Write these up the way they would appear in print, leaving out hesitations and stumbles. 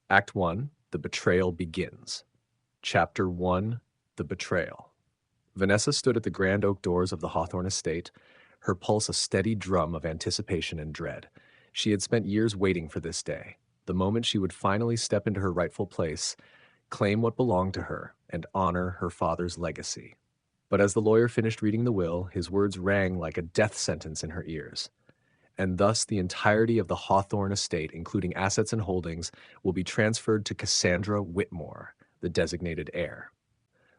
Act 1, The Betrayal Begins. Chapter 1, The Betrayal. Vanessa stood at the grand oak doors of the Hawthorne estate, her pulse a steady drum of anticipation and dread. She had spent years waiting for this day, the moment she would finally step into her rightful place, claim what belonged to her, and honor her father's legacy. But as the lawyer finished reading the will, his words rang like a death sentence in her ears. And thus the entirety of the Hawthorne estate, including assets and holdings, will be transferred to Cassandra Whitmore, the designated heir.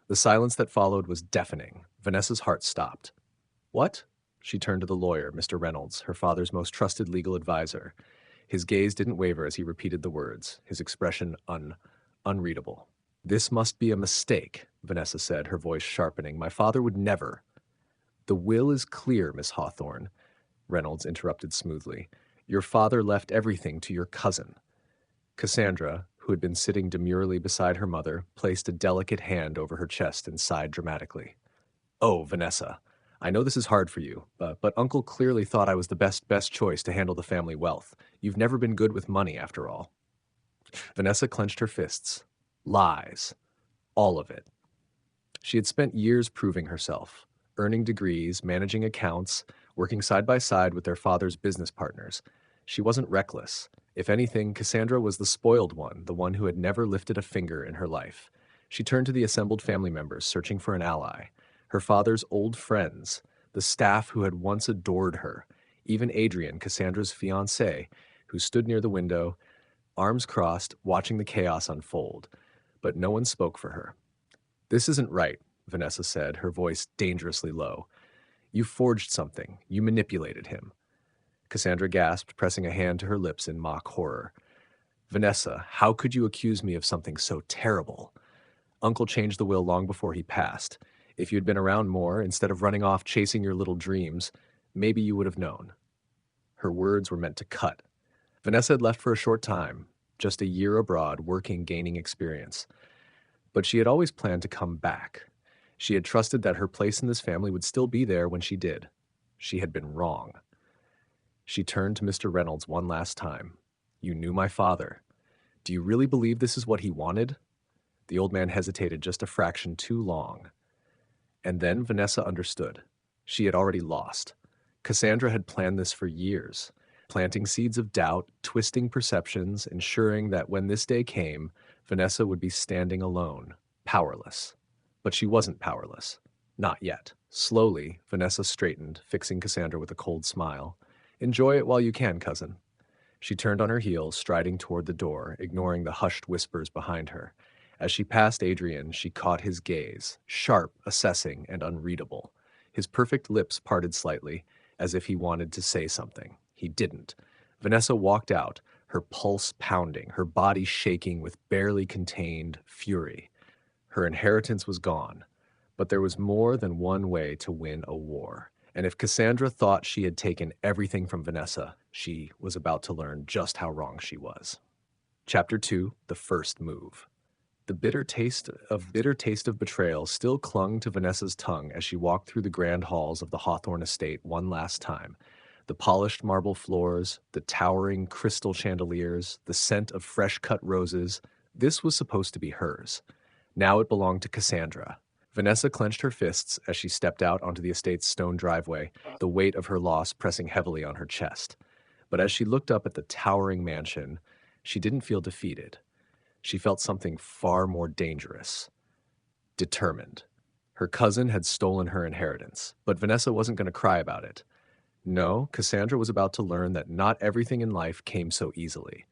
The silence that followed was deafening. Vanessa's heart stopped. What? She turned to the lawyer, Mr. Reynolds, her father's most trusted legal advisor. His gaze didn't waver as he repeated the words, his expression unreadable. This must be a mistake, Vanessa said, her voice sharpening. My father would never. The will is clear, Miss Hawthorne, Reynolds interrupted smoothly. Your father left everything to your cousin. Cassandra, who had been sitting demurely beside her mother, placed a delicate hand over her chest and sighed dramatically. Oh, Vanessa, I know this is hard for you, but Uncle clearly thought I was the best choice to handle the family wealth. You've never been good with money, after all. Vanessa clenched her fists. Lies. All of it. She had spent years proving herself, earning degrees, managing accounts, working side by side with their father's business partners. She wasn't reckless. If anything, Cassandra was the spoiled one, the one who had never lifted a finger in her life. She turned to the assembled family members, searching for an ally. Her father's old friends, the staff who had once adored her, even Adrian, Cassandra's fiancé, who stood near the window, arms crossed, watching the chaos unfold. But no one spoke for her. This isn't right, Vanessa said, her voice dangerously low. You forged something. You manipulated him. Cassandra gasped, pressing a hand to her lips in mock horror. Vanessa, how could you accuse me of something so terrible? Uncle changed the will long before he passed. If you'd been around more, instead of running off chasing your little dreams, maybe you would have known. Her words were meant to cut. Vanessa had left for a short time, just a year abroad, working, gaining experience. But she had always planned to come back. She had trusted that her place in this family would still be there when she did. She had been wrong. She turned to Mr. Reynolds one last time. You knew my father. Do you really believe this is what he wanted? The old man hesitated just a fraction too long. And then Vanessa understood. She had already lost. Cassandra had planned this for years, planting seeds of doubt, twisting perceptions, ensuring that when this day came, Vanessa would be standing alone, powerless. But she wasn't powerless. Not yet. Slowly, Vanessa straightened, fixing Cassandra with a cold smile. Enjoy it while you can, cousin. She turned on her heel, striding toward the door, ignoring the hushed whispers behind her. As she passed Adrian, she caught his gaze, sharp, assessing, and unreadable. His perfect lips parted slightly, as if he wanted to say something. He didn't. Vanessa walked out, her pulse pounding, her body shaking with barely contained fury. Her inheritance was gone, but there was more than one way to win a war. And if Cassandra thought she had taken everything from Vanessa, she was about to learn just how wrong she was. Chapter 2, The First Move. The bitter taste of betrayal still clung to Vanessa's tongue as she walked through the grand halls of the Hawthorne estate one last time. The polished marble floors, the towering crystal chandeliers, the scent of fresh-cut roses. This was supposed to be hers. Now it belonged to Cassandra. Vanessa clenched her fists as she stepped out onto the estate's stone driveway, the weight of her loss pressing heavily on her chest. But as she looked up at the towering mansion, she didn't feel defeated. She felt something far more dangerous. Determined. Her cousin had stolen her inheritance, but Vanessa wasn't going to cry about it. No, Cassandra was about to learn that not everything in life came so easily.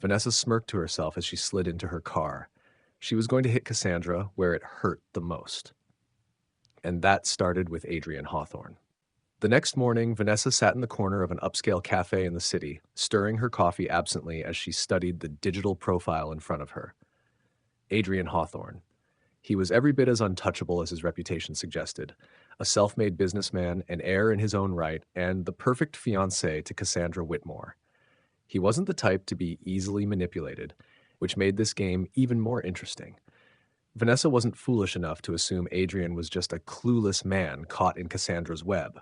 Vanessa smirked to herself as she slid into her car. She was going to hit Cassandra where it hurt the most. And that started with Adrian Hawthorne. The next morning, Vanessa sat in the corner of an upscale cafe in the city, stirring her coffee absently as she studied the digital profile in front of her. Adrian Hawthorne. He was every bit as untouchable as his reputation suggested. A self-made businessman, an heir in his own right, and the perfect fiancé to Cassandra Whitmore. He wasn't the type to be easily manipulated, which made this game even more interesting. Vanessa wasn't foolish enough to assume Adrian was just a clueless man caught in Cassandra's web.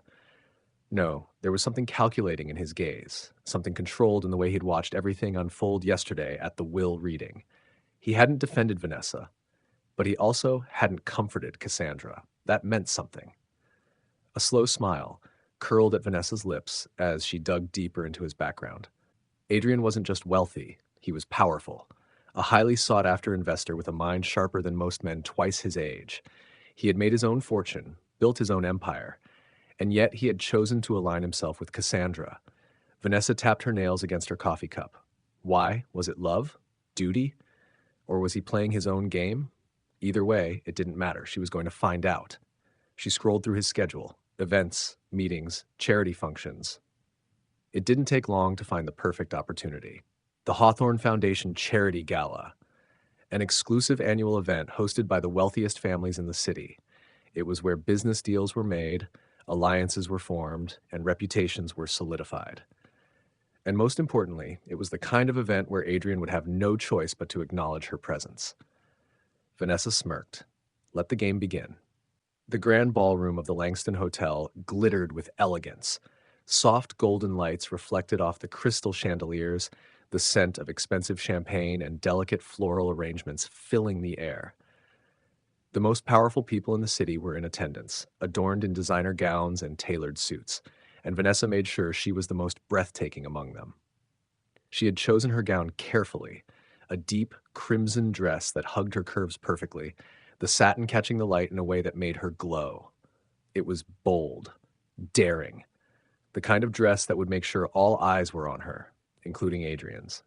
No, there was something calculating in his gaze, something controlled in the way he'd watched everything unfold yesterday at the will reading. He hadn't defended Vanessa, but he also hadn't comforted Cassandra. That meant something. A slow smile curled at Vanessa's lips as she dug deeper into his background. Adrian wasn't just wealthy, he was powerful. A highly sought-after investor with a mind sharper than most men twice his age. He had made his own fortune, built his own empire, and yet he had chosen to align himself with Cassandra. Vanessa tapped her nails against her coffee cup. Why? Was it love? Duty? Or was he playing his own game? Either way, it didn't matter. She was going to find out. She scrolled through his schedule. Events, meetings, charity functions. It didn't take long to find the perfect opportunity. The Hawthorne Foundation Charity Gala, an exclusive annual event hosted by the wealthiest families in the city. It was where business deals were made, alliances were formed, and reputations were solidified. And most importantly, it was the kind of event where Adrian would have no choice but to acknowledge her presence. Vanessa smirked. Let the game begin. The grand ballroom of the Langston Hotel glittered with elegance. Soft golden lights reflected off the crystal chandeliers, the scent of expensive champagne and delicate floral arrangements filling the air. The most powerful people in the city were in attendance, adorned in designer gowns and tailored suits, and Vanessa made sure she was the most breathtaking among them. She had chosen her gown carefully, a deep crimson dress that hugged her curves perfectly, the satin catching the light in a way that made her glow. It was bold, daring, the kind of dress that would make sure all eyes were on her, including Adrian's.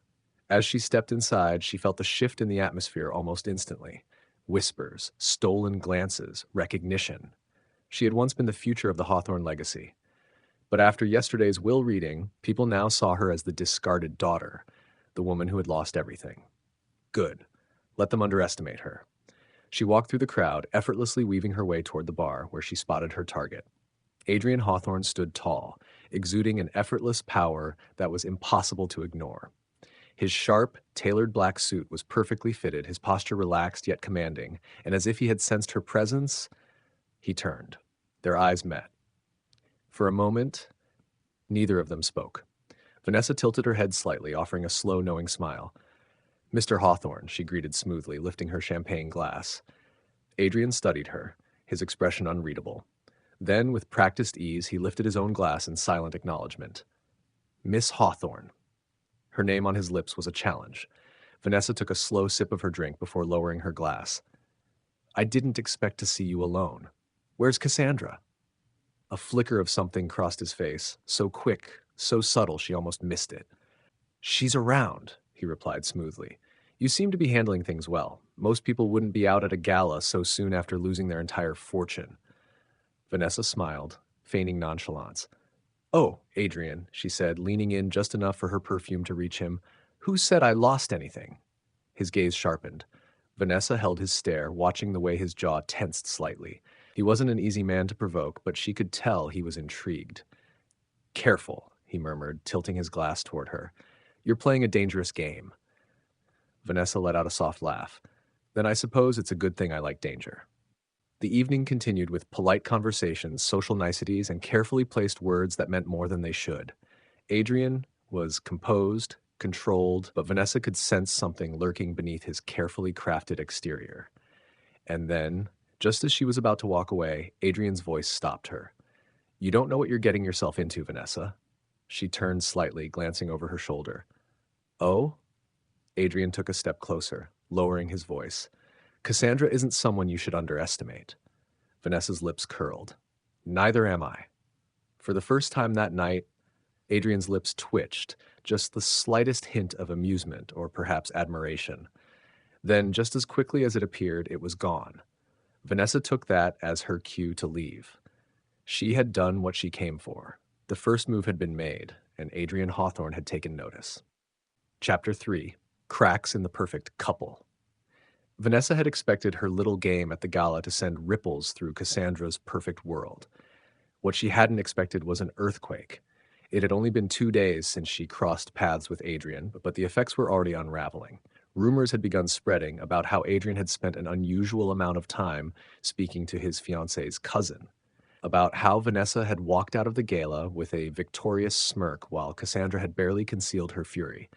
As she stepped inside, she felt the shift in the atmosphere almost instantly. Whispers, stolen glances, recognition. She had once been the future of the Hawthorne legacy. But after yesterday's will reading, people now saw her as the discarded daughter, the woman who had lost everything. Good. Let them underestimate her. She walked through the crowd, effortlessly weaving her way toward the bar, where she spotted her target. Adrian Hawthorne stood tall, exuding an effortless power that was impossible to ignore. His sharp, tailored black suit was perfectly fitted, his posture relaxed yet commanding, and as if he had sensed her presence, he turned. Their eyes met. For a moment, neither of them spoke. Vanessa tilted her head slightly, offering a slow, knowing smile. Mr. Hawthorne, she greeted smoothly, lifting her champagne glass. Adrian studied her, his expression unreadable. Then, with practiced ease, he lifted his own glass in silent acknowledgement. Miss Hawthorne. Her name on his lips was a challenge. Vanessa took a slow sip of her drink before lowering her glass. I didn't expect to see you alone. Where's Cassandra? A flicker of something crossed his face, so quick, so subtle she almost missed it. She's around, he replied smoothly. You seem to be handling things well. Most people wouldn't be out at a gala so soon after losing their entire fortune. Vanessa smiled, feigning nonchalance. Oh, Adrian, she said, leaning in just enough for her perfume to reach him. Who said I lost anything? His gaze sharpened. Vanessa held his stare, watching the way his jaw tensed slightly. He wasn't an easy man to provoke, but she could tell he was intrigued. Careful, he murmured, tilting his glass toward her. You're playing a dangerous game. Vanessa let out a soft laugh. Then I suppose it's a good thing I like danger. The evening continued with polite conversations, social niceties, and carefully placed words that meant more than they should. Adrian was composed, controlled, but Vanessa could sense something lurking beneath his carefully crafted exterior. And then, just as she was about to walk away, Adrian's voice stopped her. You don't know what you're getting yourself into, Vanessa. She turned slightly, glancing over her shoulder. Oh? Adrian took a step closer, lowering his voice. Cassandra isn't someone you should underestimate. Vanessa's lips curled. Neither am I. For the first time that night, Adrian's lips twitched, just the slightest hint of amusement or perhaps admiration. Then, just as quickly as it appeared, it was gone. Vanessa took that as her cue to leave. She had done what she came for. The first move had been made, and Adrian Hawthorne had taken notice. Chapter 3. Cracks in the Perfect Couple. Vanessa had expected her little game at the gala to send ripples through Cassandra's perfect world. What she hadn't expected was an earthquake. It had only been 2 days since she crossed paths with Adrian, but the effects were already unraveling. Rumors had begun spreading about how Adrian had spent an unusual amount of time speaking to his fiancé's cousin. about how Vanessa had walked out of the gala with a victorious smirk while Cassandra had barely concealed her fury.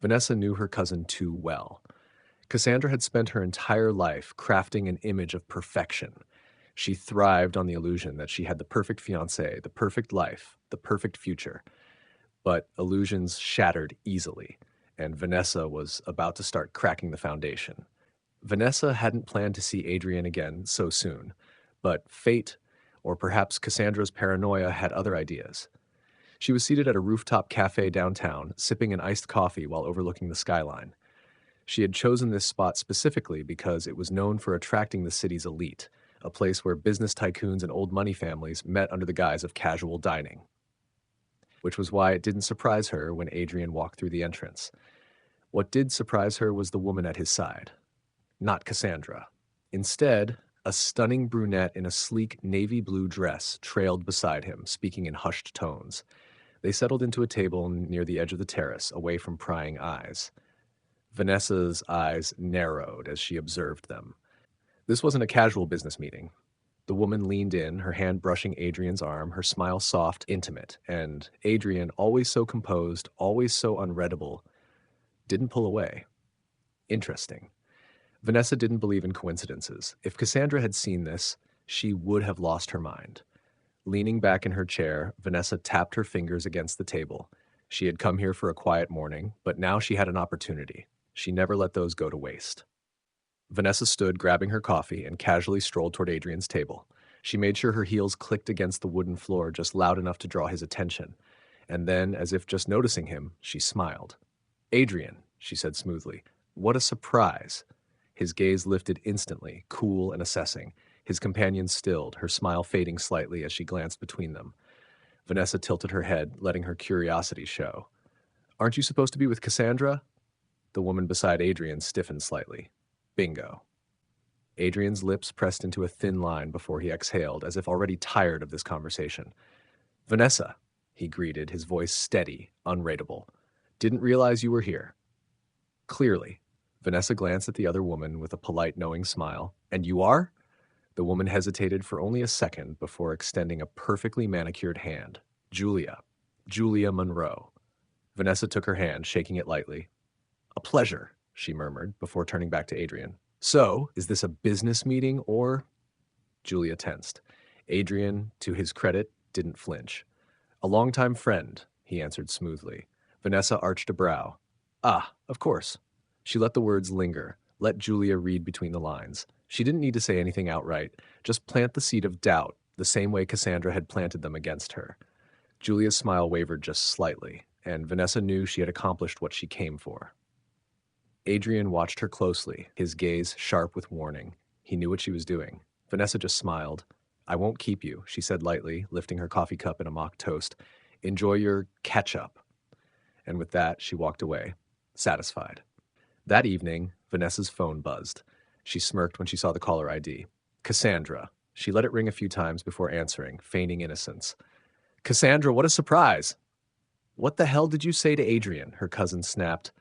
Vanessa knew her cousin too well. Cassandra had spent her entire life crafting an image of perfection. She thrived on the illusion that she had the perfect fiancé, the perfect life, the perfect future. But illusions shattered easily, and Vanessa was about to start cracking the foundation. Vanessa hadn't planned to see Adrian again so soon, but fate, or perhaps Cassandra's paranoia, had other ideas. She was seated at a rooftop cafe downtown, sipping an iced coffee while overlooking the skyline. She had chosen this spot specifically because it was known for attracting the city's elite, a place where business tycoons and old money families met under the guise of casual dining. Which was why it didn't surprise her when Adrian walked through the entrance. What did surprise her was the woman at his side. Not Cassandra. Instead, a stunning brunette in a sleek navy blue dress trailed beside him, speaking in hushed tones. They settled into a table near the edge of the terrace, away from prying eyes. Vanessa's eyes narrowed as she observed them. This wasn't a casual business meeting. The woman leaned in, her hand brushing Adrian's arm, her smile soft, intimate, and Adrian, always so composed, always so unreadable, didn't pull away. Interesting. Vanessa didn't believe in coincidences. If Cassandra had seen this, she would have lost her mind. Leaning back in her chair, Vanessa tapped her fingers against the table. She had come here for a quiet morning, but now she had an opportunity. She never let those go to waste. Vanessa stood, grabbing her coffee, and casually strolled toward Adrian's table. She made sure her heels clicked against the wooden floor just loud enough to draw his attention. And then, as if just noticing him, she smiled. "Adrian," she said smoothly, "what a surprise." His gaze lifted instantly, cool and assessing. His companion stilled, her smile fading slightly as she glanced between them. Vanessa tilted her head, letting her curiosity show. "Aren't you supposed to be with Cassandra?" The woman beside Adrian stiffened slightly. "Bingo." Adrian's lips pressed into a thin line before he exhaled, as if already tired of this conversation. "Vanessa," he greeted, his voice steady, unrateable. "Didn't realize you were here." "Clearly." Vanessa glanced at the other woman with a polite, knowing smile. "And you are?" The woman hesitated for only a second before extending a perfectly manicured hand. Julia Monroe." Vanessa took her hand, shaking it lightly. "A pleasure," she murmured, before turning back to Adrian. "So, is this a business meeting or—" Julia tensed. Adrian, to his credit, didn't flinch. "A longtime friend," he answered smoothly. Vanessa arched a brow. "Ah, of course." She let the words linger, let Julia read between the lines. She didn't need to say anything outright, just plant the seed of doubt, the same way Cassandra had planted them against her. Julia's smile wavered just slightly, and Vanessa knew she had accomplished what she came for. Adrian watched her closely, his gaze sharp with warning. He knew what she was doing. Vanessa just smiled. "I won't keep you," she said lightly, lifting her coffee cup in a mock toast. "Enjoy your catch-up." And with that, she walked away, satisfied. That evening, Vanessa's phone buzzed. She smirked when she saw the caller ID. Cassandra. She let it ring a few times before answering, feigning innocence. "Cassandra, what a surprise!" "What the hell did you say to Adrian?" her cousin snapped,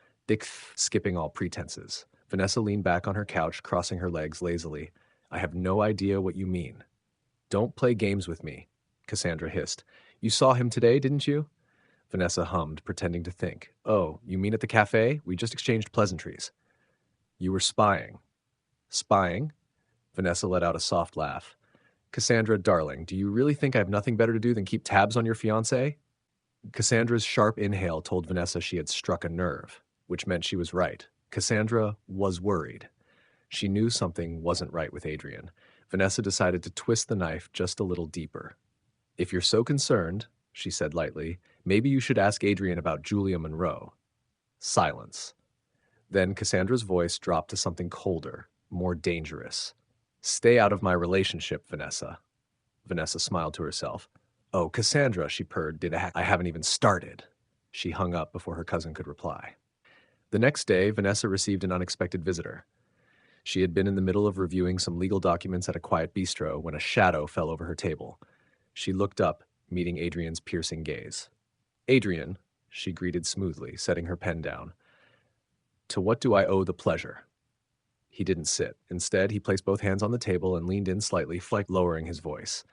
skipping all pretenses. Vanessa leaned back on her couch, crossing her legs lazily. "I have no idea what you mean." "Don't play games with me," Cassandra hissed. "You saw him today, didn't you?" Vanessa hummed, pretending to think. "Oh, you mean at the cafe? We just exchanged pleasantries." "You were spying." "Spying?" Vanessa let out a soft laugh. "Cassandra, darling, do you really think I have nothing better to do than keep tabs on your fiancé?" Cassandra's sharp inhale told Vanessa she had struck a nerve, which meant she was right. Cassandra was worried. She knew something wasn't right with Adrian. Vanessa decided to twist the knife just a little deeper. "If you're so concerned," she said lightly, "maybe you should ask Adrian about Julia Monroe." Silence. Then Cassandra's voice dropped to something colder, more dangerous. "Stay out of my relationship, Vanessa." Vanessa smiled to herself. "Oh, Cassandra," she purred, I haven't even started." She hung up before her cousin could reply. The next day, Vanessa received an unexpected visitor. She had been in the middle of reviewing some legal documents at a quiet bistro when a shadow fell over her table. She looked up, meeting Adrian's piercing gaze. "Adrian," she greeted smoothly, setting her pen down. "To what do I owe the pleasure?" He didn't sit. Instead, he placed both hands on the table and leaned in slightly, lowering his voice.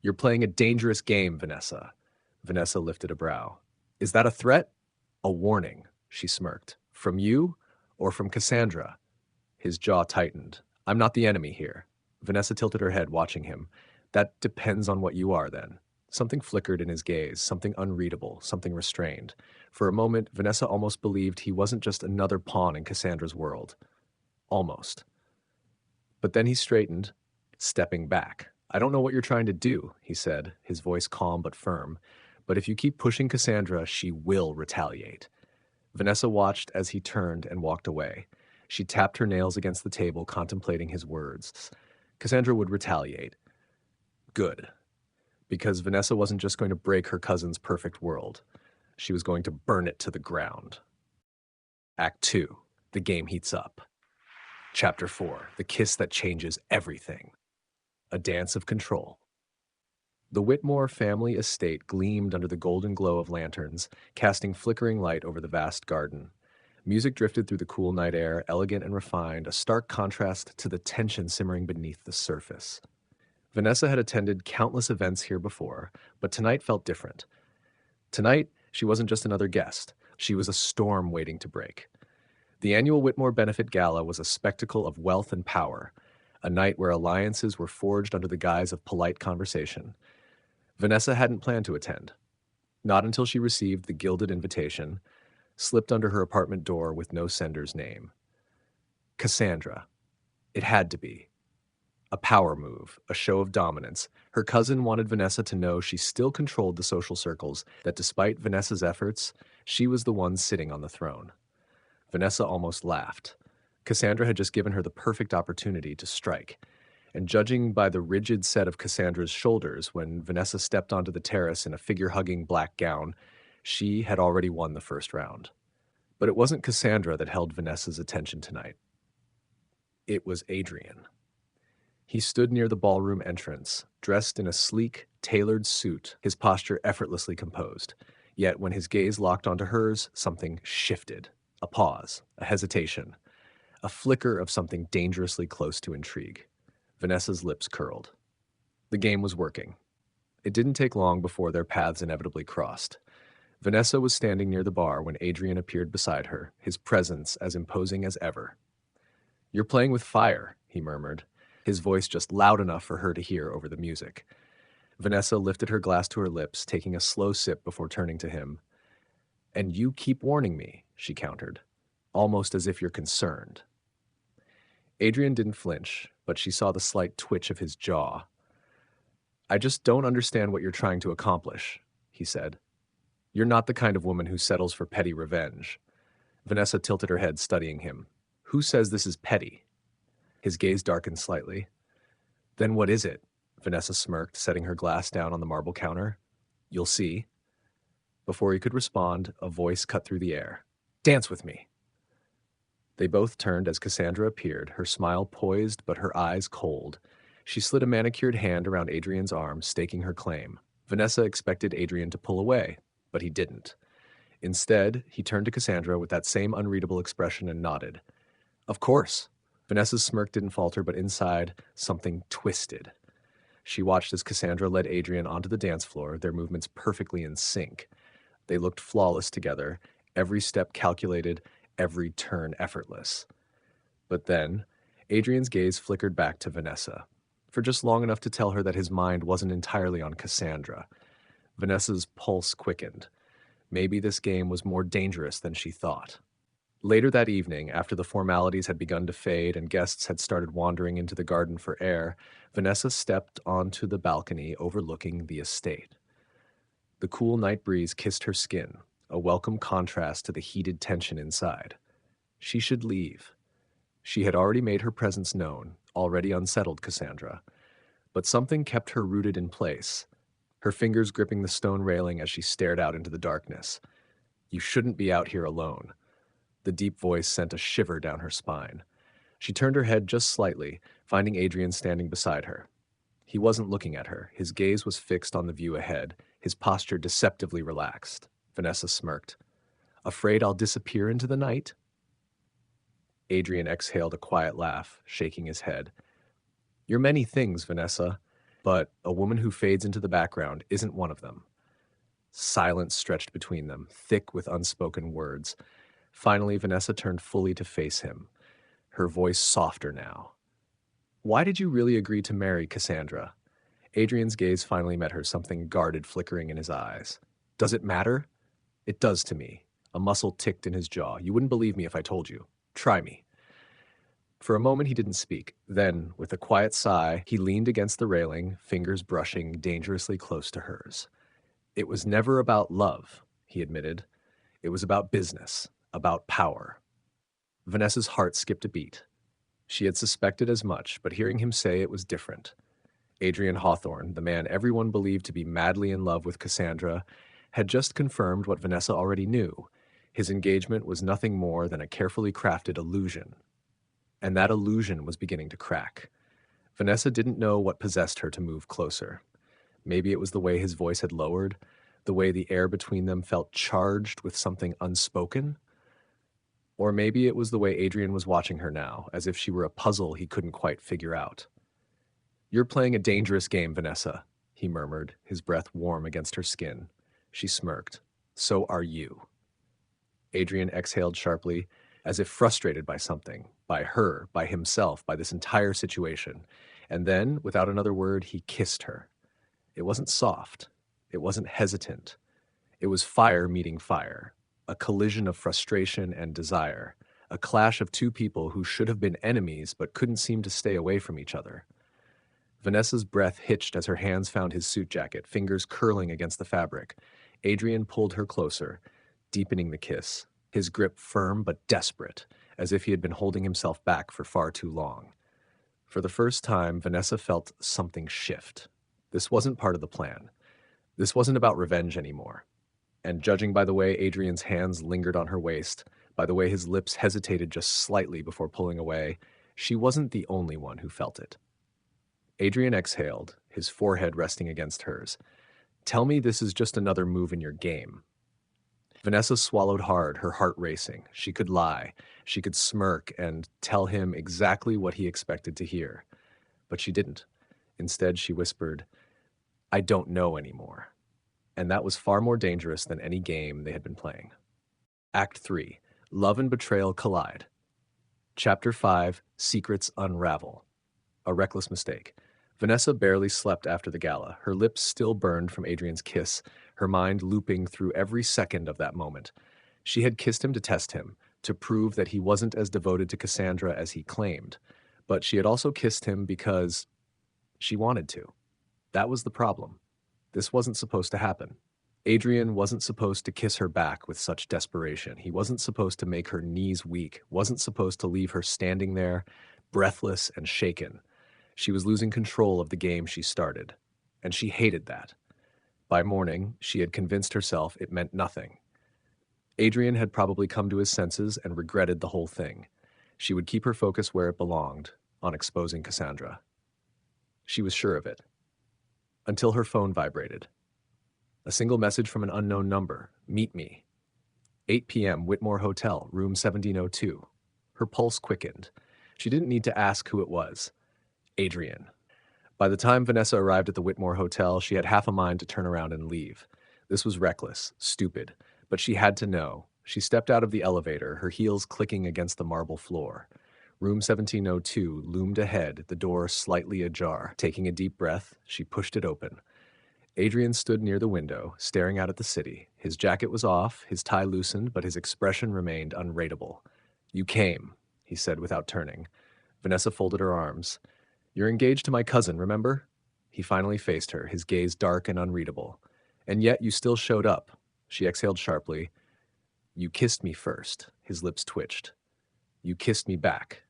You're playing a dangerous game, Vanessa. Vanessa lifted a brow. Is that a threat? A warning, she smirked. From you or from Cassandra? His jaw tightened. I'm not the enemy here. Vanessa tilted her head, watching him. That depends on what you are, then. Something flickered in his gaze, something unreadable, something restrained. For a moment, Vanessa almost believed he wasn't just another pawn in Cassandra's world. Almost. But then he straightened, stepping back. I don't know what you're trying to do, he said, his voice calm but firm. But if you keep pushing Cassandra, she will retaliate. Vanessa watched as he turned and walked away. She tapped her nails against the table, contemplating his words. Cassandra would retaliate. Good. Because Vanessa wasn't just going to break her cousin's perfect world. She was going to burn it to the ground. Act 2. The game heats up. Chapter 4. The kiss that changes everything. A dance of control. The Whitmore family estate gleamed under the golden glow of lanterns, casting flickering light over the vast garden. Music drifted through the cool night air, elegant and refined, a stark contrast to the tension simmering beneath the surface. Vanessa had attended countless events here before, but tonight felt different. Tonight, she wasn't just another guest. She was a storm waiting to break. The annual Whitmore Benefit Gala was a spectacle of wealth and power, a night where alliances were forged under the guise of polite conversation. Vanessa hadn't planned to attend. Not until she received the gilded invitation, slipped under her apartment door with no sender's name. Cassandra. It had to be. A power move, a show of dominance. Her cousin wanted Vanessa to know she still controlled the social circles, that despite Vanessa's efforts, she was the one sitting on the throne. Vanessa almost laughed. Cassandra had just given her the perfect opportunity to strike. And judging by the rigid set of Cassandra's shoulders when Vanessa stepped onto the terrace in a figure-hugging black gown, she had already won the first round. But it wasn't Cassandra that held Vanessa's attention tonight. It was Adrian. He stood near the ballroom entrance, dressed in a sleek, tailored suit, his posture effortlessly composed. Yet when his gaze locked onto hers, something shifted. A pause, a hesitation, a flicker of something dangerously close to intrigue. Vanessa's lips curled. The game was working. It didn't take long before their paths inevitably crossed. Vanessa was standing near the bar when Adrian appeared beside her, his presence as imposing as ever. "You're playing with fire," he murmured, his voice just loud enough for her to hear over the music. Vanessa lifted her glass to her lips, taking a slow sip before turning to him. "And you keep warning me," she countered, "almost as if you're concerned." Adrian didn't flinch, but she saw the slight twitch of his jaw. "I just don't understand what you're trying to accomplish," he said. "You're not the kind of woman who settles for petty revenge." Vanessa tilted her head, studying him. "Who says this is petty?" His gaze darkened slightly. "Then what is it?" Vanessa smirked, setting her glass down on the marble counter. "You'll see." Before he could respond, a voice cut through the air. "Dance with me." They both turned as Cassandra appeared, her smile poised but her eyes cold. She slid a manicured hand around Adrian's arm, staking her claim. Vanessa expected Adrian to pull away, but he didn't. Instead, he turned to Cassandra with that same unreadable expression and nodded. "Of course." Vanessa's smirk didn't falter, but inside, something twisted. She watched as Cassandra led Adrian onto the dance floor, their movements perfectly in sync. They looked flawless together, every step calculated, every turn effortless. But then, Adrian's gaze flickered back to Vanessa, for just long enough to tell her that his mind wasn't entirely on Cassandra. Vanessa's pulse quickened. Maybe this game was more dangerous than she thought. Later that evening, after the formalities had begun to fade and guests had started wandering into the garden for air, Vanessa stepped onto the balcony overlooking the estate. The cool night breeze kissed her skin, a welcome contrast to the heated tension inside. She should leave. She had already made her presence known, already unsettled Cassandra. But something kept her rooted in place, her fingers gripping the stone railing as she stared out into the darkness. "You shouldn't be out here alone." The deep voice sent a shiver down her spine. She turned her head just slightly, finding Adrian standing beside her. He wasn't looking at her. His gaze was fixed on the view ahead, his posture deceptively relaxed. Vanessa smirked. "Afraid I'll disappear into the night?" Adrian exhaled a quiet laugh, shaking his head. "You're many things, Vanessa, but a woman who fades into the background isn't one of them. Silence stretched between them, thick with unspoken words. Finally, Vanessa turned fully to face him, her voice softer now. Why did you really agree to marry Cassandra? Adrian's gaze finally met her, something guarded flickering in his eyes. Does it matter? It does to me. A muscle ticked in his jaw. You wouldn't believe me if I told you. Try me. For a moment he didn't speak. Then, with a quiet sigh, he leaned against the railing, fingers brushing dangerously close to hers. It was never about love, he admitted. It was about business, about power. Vanessa's heart skipped a beat. She had suspected as much, but hearing him say it was different. Adrian Hawthorne, the man everyone believed to be madly in love with Cassandra, had just confirmed what Vanessa already knew. His engagement was nothing more than a carefully crafted illusion. And that illusion was beginning to crack. Vanessa didn't know what possessed her to move closer. Maybe it was the way his voice had lowered, the way the air between them felt charged with something unspoken. Or maybe it was the way Adrian was watching her now, as if she were a puzzle he couldn't quite figure out. You're playing a dangerous game, Vanessa, he murmured, his breath warm against her skin. She smirked. So are you. Adrian exhaled sharply, as if frustrated by something, by her, by himself, by this entire situation. And then, without another word, he kissed her. It wasn't soft. It wasn't hesitant. It was fire meeting fire, a collision of frustration and desire, a clash of two people who should have been enemies but couldn't seem to stay away from each other. Vanessa's breath hitched as her hands found his suit jacket, fingers curling against the fabric. Adrian pulled her closer, deepening the kiss, his grip firm but desperate, as if he had been holding himself back for far too long. For the first time, Vanessa felt something shift. This wasn't part of the plan. This wasn't about revenge anymore. And judging by the way Adrian's hands lingered on her waist, by the way his lips hesitated just slightly before pulling away, she wasn't the only one who felt it. Adrian exhaled, his forehead resting against hers. Tell me this is just another move in your game. Vanessa swallowed hard, her heart racing. She could lie, she could smirk and tell him exactly what he expected to hear. But she didn't. Instead, she whispered, I don't know anymore. And that was far more dangerous than any game they had been playing. Act 3. Love and Betrayal Collide. Chapter 5. Secrets Unravel. A Reckless Mistake. Vanessa barely slept after the gala, her lips still burned from Adrian's kiss, her mind looping through every second of that moment. She had kissed him to test him, to prove that he wasn't as devoted to Cassandra as he claimed. But she had also kissed him because she wanted to. That was the problem. This wasn't supposed to happen. Adrian wasn't supposed to kiss her back with such desperation. He wasn't supposed to make her knees weak, wasn't supposed to leave her standing there, breathless and shaken. She was losing control of the game she started, and she hated that. By morning, she had convinced herself it meant nothing. Adrian had probably come to his senses and regretted the whole thing. She would keep her focus where it belonged, on exposing Cassandra. She was sure of it. Until her phone vibrated. A single message from an unknown number. Meet me. 8 p.m. Whitmore Hotel, room 1702. Her pulse quickened. She didn't need to ask who it was. Adrian. By the time Vanessa arrived at the Whitmore Hotel, she had half a mind to turn around and leave. This was reckless, stupid, but she had to know. She stepped out of the elevator, her heels clicking against the marble floor. Room 1702 loomed ahead, the door slightly ajar. Taking a deep breath, she pushed it open. Adrian stood near the window, staring out at the city. His jacket was off, his tie loosened, but his expression remained unreadable. You came, he said without turning. Vanessa folded her arms. You're engaged to my cousin, remember? He finally faced her, his gaze dark and unreadable. And yet you still showed up. She exhaled sharply. You kissed me first. His lips twitched. You kissed me back.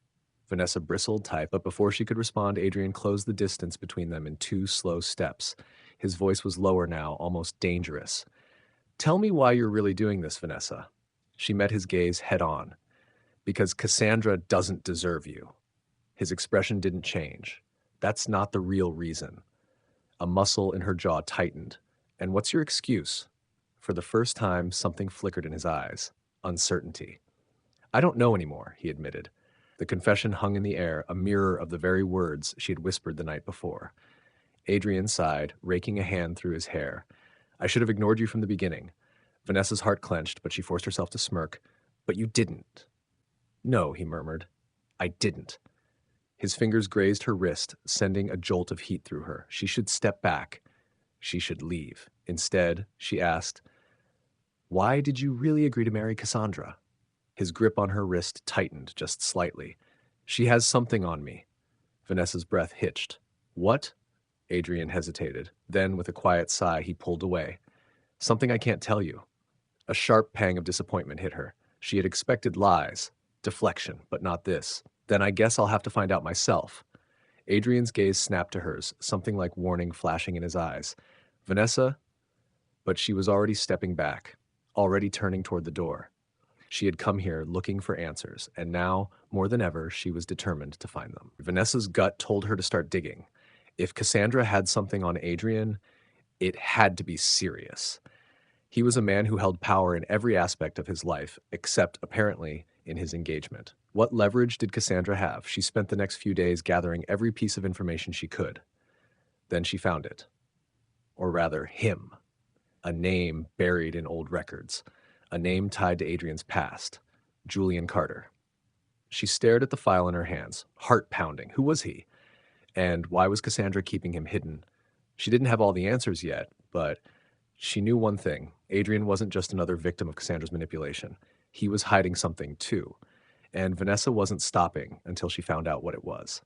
Vanessa bristled tight, but before she could respond, Adrian closed the distance between them in 2 slow steps. His voice was lower now, almost dangerous. Tell me why you're really doing this, Vanessa. She met his gaze head on. Because Cassandra doesn't deserve you. His expression didn't change. That's not the real reason. A muscle in her jaw tightened. And what's your excuse? For the first time, something flickered in his eyes. Uncertainty. I don't know anymore, he admitted. The confession hung in the air, a mirror of the very words she had whispered the night before. Adrian sighed, raking a hand through his hair. I should have ignored you from the beginning. Vanessa's heart clenched, but she forced herself to smirk. But you didn't. No, he murmured. I didn't. His fingers grazed her wrist, sending a jolt of heat through her. She should step back. She should leave. Instead, she asked, why did you really agree to marry Cassandra? His grip on her wrist tightened just slightly. She has something on me. Vanessa's breath hitched. What? Adrian hesitated. Then, with a quiet sigh, he pulled away. Something I can't tell you. A sharp pang of disappointment hit her. She had expected lies, deflection, but not this. Then I guess I'll have to find out myself. Adrian's gaze snapped to hers, something like warning flashing in his eyes. Vanessa? But she was already stepping back, already turning toward the door. She had come here looking for answers, and now, more than ever, she was determined to find them. Vanessa's gut told her to start digging. If Cassandra had something on Adrian, it had to be serious. He was a man who held power in every aspect of his life, except, apparently, in his engagement. What leverage did Cassandra have? She spent the next few days gathering every piece of information she could. Then she found it. Or rather, him. A name buried in old records. A name tied to Adrian's past. Julian Carter. She stared at the file in her hands, heart pounding. Who was he? And why was Cassandra keeping him hidden? She didn't have all the answers yet, but she knew one thing. Adrian wasn't just another victim of Cassandra's manipulation. He was hiding something too. And Vanessa wasn't stopping until she found out what it was.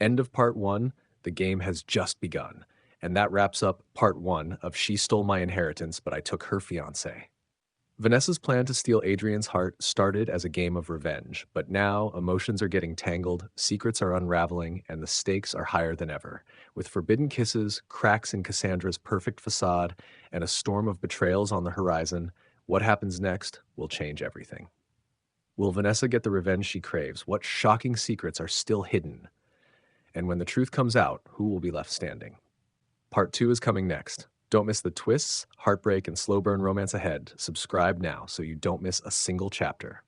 End of part 1. The game has just begun. And that wraps up part 1 of She Stole My Inheritance, but I Took Her Fiancé. Vanessa's plan to steal Adrian's heart started as a game of revenge, but now emotions are getting tangled, secrets are unraveling, and the stakes are higher than ever. With forbidden kisses, cracks in Cassandra's perfect facade, and a storm of betrayals on the horizon, what happens next will change everything. Will Vanessa get the revenge she craves? What shocking secrets are still hidden? And when the truth comes out, who will be left standing? Part 2 is coming next. Don't miss the twists, heartbreak, and slow burn romance ahead. Subscribe now so you don't miss a single chapter.